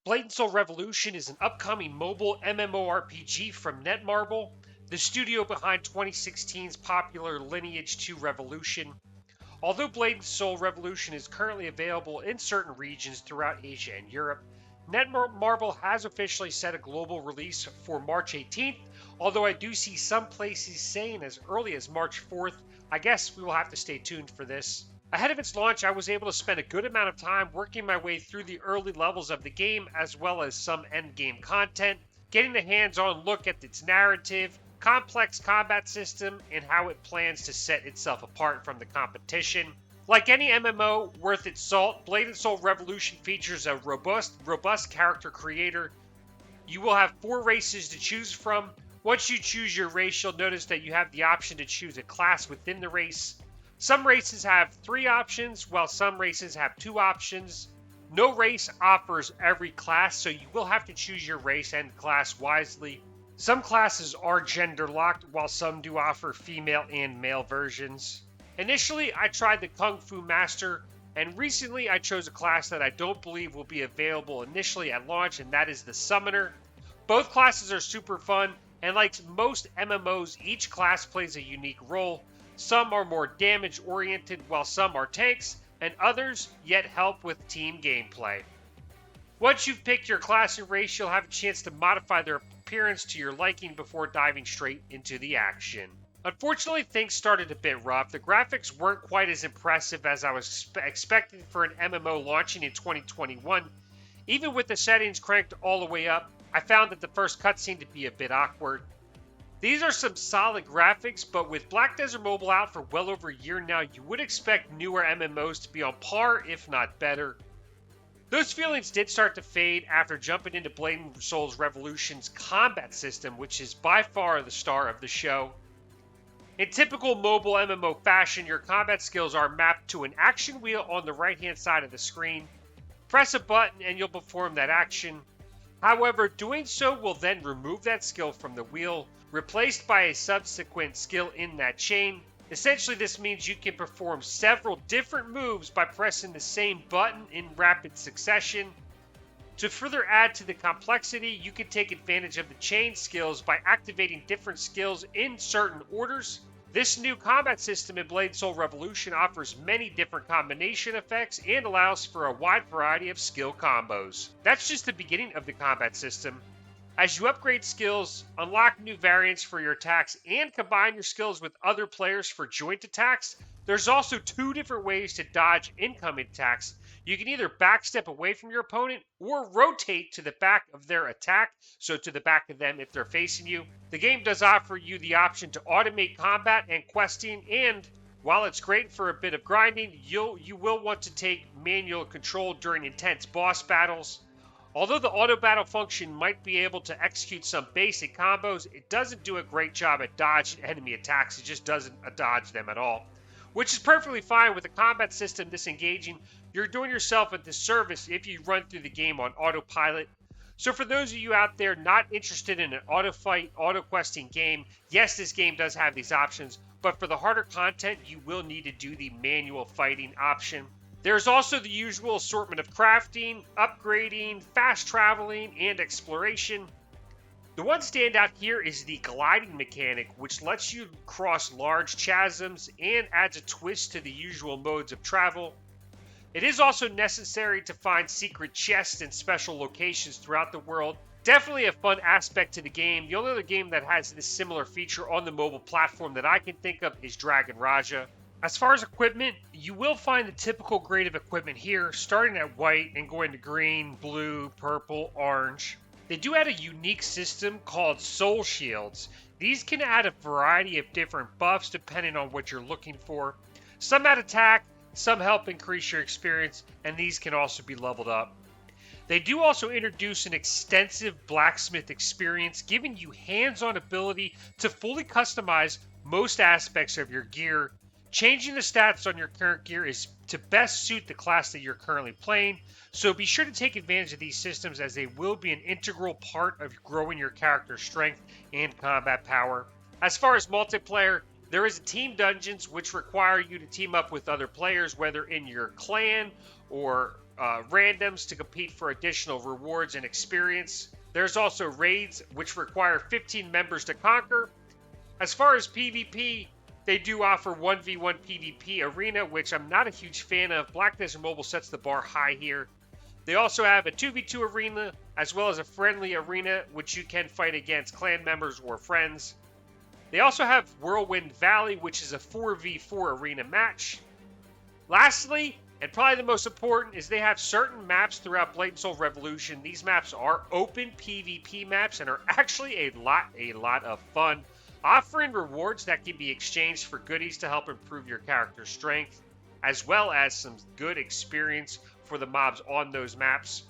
Blade&Soul Revolution is an upcoming mobile MMORPG from Netmarble, the studio behind 2016's popular Lineage 2 Revolution. Although Blade&Soul Revolution is currently available in certain regions throughout Asia and Europe, Netmarble has officially set a global release for March 18th, although I do see some places saying as early as March 4th. I guess we will have to stay tuned for this. Ahead of its launch, I was able to spend a good amount of time working my way through the early levels of the game, as well as some endgame content, getting a hands-on look at its narrative, complex combat system, and how it plans to set itself apart from the competition. Like any MMO worth its salt, Blade&Soul Revolution features a robust character creator. You will have 4 races to choose from. Once you choose your race, you'll notice that you have the option to choose a class within the race. Some races have 3 options, while some races have 2 options. No race offers every class, so you will have to choose your race and class wisely. Some classes are gender locked, while some do offer female and male versions. Initially, I tried the Kung Fu Master, and recently I chose a class that I don't believe will be available initially at launch, and that is the Summoner. Both classes are super fun, and like most MMOs, each class plays a unique role. Some are more damage-oriented, while some are tanks, and others yet help with team gameplay. Once you've picked your class and race, you'll have a chance to modify their appearance to your liking before diving straight into the action. Unfortunately, things started a bit rough. The graphics weren't quite as impressive as I was expecting for an MMO launching in 2021. Even with the settings cranked all the way up, I found that the first cutscene to be a bit awkward. These are some solid graphics, but with Black Desert Mobile out for well over a year now, you would expect newer MMOs to be on par, if not better. Those feelings did start to fade after jumping into Blade&Soul Revolution's combat system, which is by far the star of the show. In typical mobile MMO fashion, your combat skills are mapped to an action wheel on the right-hand side of the screen. Press a button and you'll perform that action. However, doing so will then remove that skill from the wheel, replaced by a subsequent skill in that chain. Essentially, this means you can perform several different moves by pressing the same button in rapid succession. To further add to the complexity, you can take advantage of the chain skills by activating different skills in certain orders. This new combat system in Blade&Soul Revolution offers many different combination effects and allows for a wide variety of skill combos. That's just the beginning of the combat system. As you upgrade skills, unlock new variants for your attacks, and combine your skills with other players for joint attacks, there's also 2 different ways to dodge incoming attacks. You can either backstep away from your opponent or rotate to the back of their attack, so to the back of them if they're facing you. The game does offer you the option to automate combat and questing, and while it's great for a bit of grinding, you will want to take manual control during intense boss battles. Although the auto battle function might be able to execute some basic combos, it doesn't do a great job at dodging enemy attacks. It just doesn't dodge them at all, which is perfectly fine. With a combat system this engaging, you're doing yourself a disservice if you run through the game on autopilot. So for those of you out there not interested in an auto fight, auto questing game, yes, this game does have these options, but for the harder content, you will need to do the manual fighting option. There's also the usual assortment of crafting, upgrading, fast traveling, and exploration. The one standout here is the gliding mechanic, which lets you cross large chasms and adds a twist to the usual modes of travel. It is also necessary to find secret chests and special locations throughout the world. Definitely a fun aspect to the game. The only other game that has this similar feature on the mobile platform that I can think of is Dragon Raja. As far as equipment, you will find the typical grade of equipment here, starting at white and going to green, blue, purple, orange. They do add a unique system called Soul Shields. These can add a variety of different buffs depending on what you're looking for. Some add attack, some help increase your experience, and these can also be leveled up. They do also introduce an extensive blacksmith experience, giving you hands-on ability to fully customize most aspects of your gear. Changing the stats on your current gear is to best suit the class that you're currently playing, so be sure to take advantage of these systems as they will be an integral part of growing your character's strength and combat power. As far as multiplayer, there is a team dungeons which require you to team up with other players, whether in your clan or randoms to compete for additional rewards and experience. There's also raids, which require 15 members to conquer. As far as PvP, they do offer 1v1 PvP arena, which I'm not a huge fan of. Black Desert Mobile sets the bar high here. They also have a 2v2 arena, as well as a friendly arena, which you can fight against clan members or friends. They also have Whirlwind Valley, which is a 4v4 arena match. Lastly, and probably the most important, is they have certain maps throughout Blade&Soul Revolution. These maps are open PvP maps and are actually a lot of fun, offering rewards that can be exchanged for goodies to help improve your character's strength, as well as some good experience for the mobs on those maps.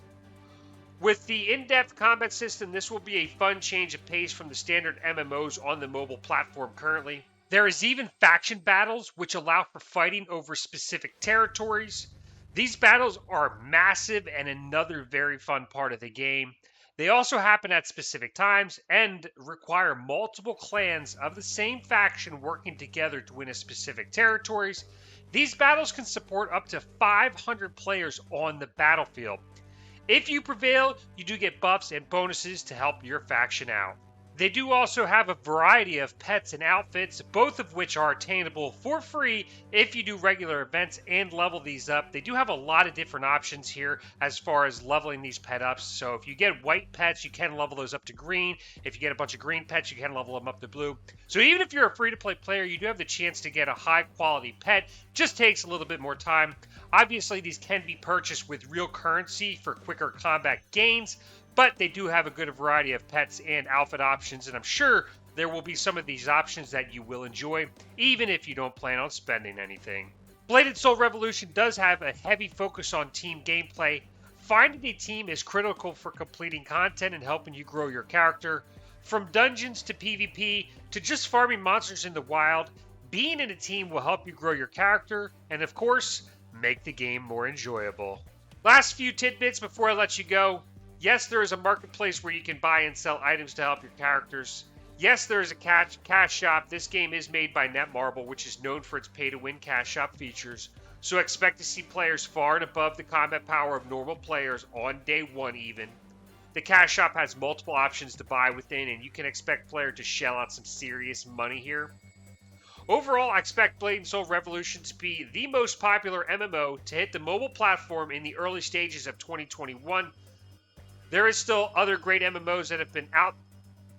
With the in-depth combat system, this will be a fun change of pace from the standard MMOs on the mobile platform currently. There is even faction battles, which allow for fighting over specific territories. These battles are massive and another very fun part of the game. They also happen at specific times and require multiple clans of the same faction working together to win a specific territories. These battles can support up to 500 players on the battlefield. If you prevail, you do get buffs and bonuses to help your faction out. They do also have a variety of pets and outfits, both of which are attainable for free if you do regular events and level these up. They do have a lot of different options here as far as leveling these pet ups. So if you get white pets, you can level those up to green. If you get a bunch of green pets, you can level them up to blue. So even if you're a free-to-play player, you do have the chance to get a high-quality pet. Just takes a little bit more time. Obviously, these can be purchased with real currency for quicker combat gains, but they do have a good variety of pets and outfit options, and I'm sure there will be some of these options that you will enjoy, even if you don't plan on spending anything. Blade&Soul Revolution does have a heavy focus on team gameplay. Finding a team is critical for completing content and helping you grow your character. From dungeons to PvP to just farming monsters in the wild, being in a team will help you grow your character and, of course, make the game more enjoyable. Last few tidbits before I let you go. Yes, there is a marketplace where you can buy and sell items to help your characters. Yes, there is a cash shop. This game is made by Netmarble, which is known for its pay-to-win cash shop features. So expect to see players far and above the combat power of normal players on day one even. The cash shop has multiple options to buy within, and you can expect players to shell out some serious money here. Overall, I expect Blade&Soul Revolution to be the most popular MMO to hit the mobile platform in the early stages of 2021. There is still other great MMOs that have been out,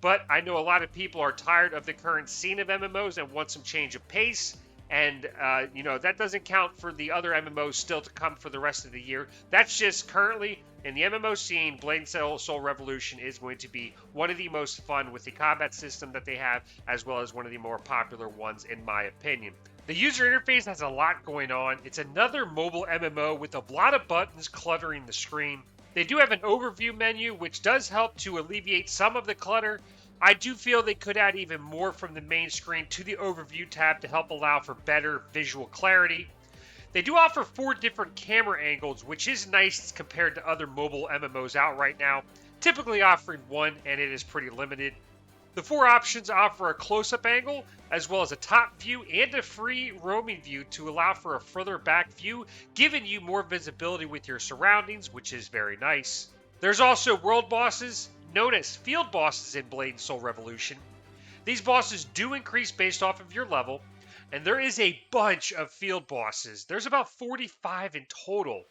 but I know a lot of people are tired of the current scene of MMOs and want some change of pace. And, that doesn't count for the other MMOs still to come for the rest of the year. That's just currently in the MMO scene, Blade&Soul Revolution is going to be one of the most fun with the combat system that they have, as well as one of the more popular ones, in my opinion. The user interface has a lot going on. It's another mobile MMO with a lot of buttons cluttering the screen. They do have an overview menu, which does help to alleviate some of the clutter. I do feel they could add even more from the main screen to the overview tab to help allow for better visual clarity. They do offer 4 different camera angles, which is nice compared to other mobile MMOs out right now, typically offering 1, and it is pretty limited. The 4 options offer a close-up angle, as well as a top view and a free roaming view to allow for a further back view, giving you more visibility with your surroundings, which is very nice. There's also world bosses, known as field bosses in Blade&Soul Revolution. These bosses do increase based off of your level, and there is a bunch of field bosses. There's about 45 in total.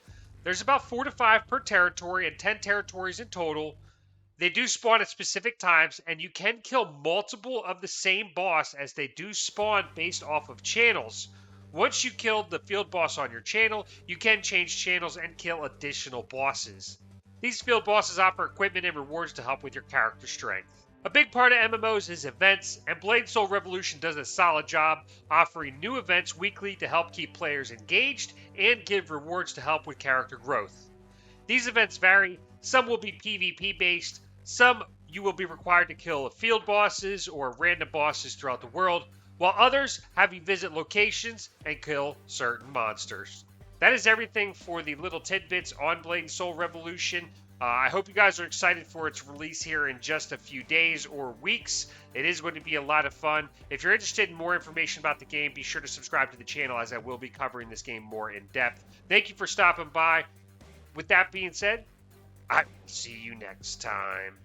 There's about 4 to 5 per territory and 10 territories in total. They do spawn at specific times, and you can kill multiple of the same boss as they do spawn based off of channels. Once you kill the field boss on your channel, you can change channels and kill additional bosses. These field bosses offer equipment and rewards to help with your character strength. A big part of MMOs is events, and Blade&Soul Revolution does a solid job offering new events weekly to help keep players engaged and give rewards to help with character growth. These events vary. Some will be PvP based, some you will be required to kill field bosses or random bosses throughout the world, while others have you visit locations and kill certain monsters. That is everything for the little tidbits on Blade&Soul Revolution. I hope you guys are excited for its release here in just a few days or weeks. It is going to be a lot of fun. If you're interested in more information about the game, be sure to subscribe to the channel, as I will be covering this game more in depth. Thank you for stopping by. With that being said, I will see you next time.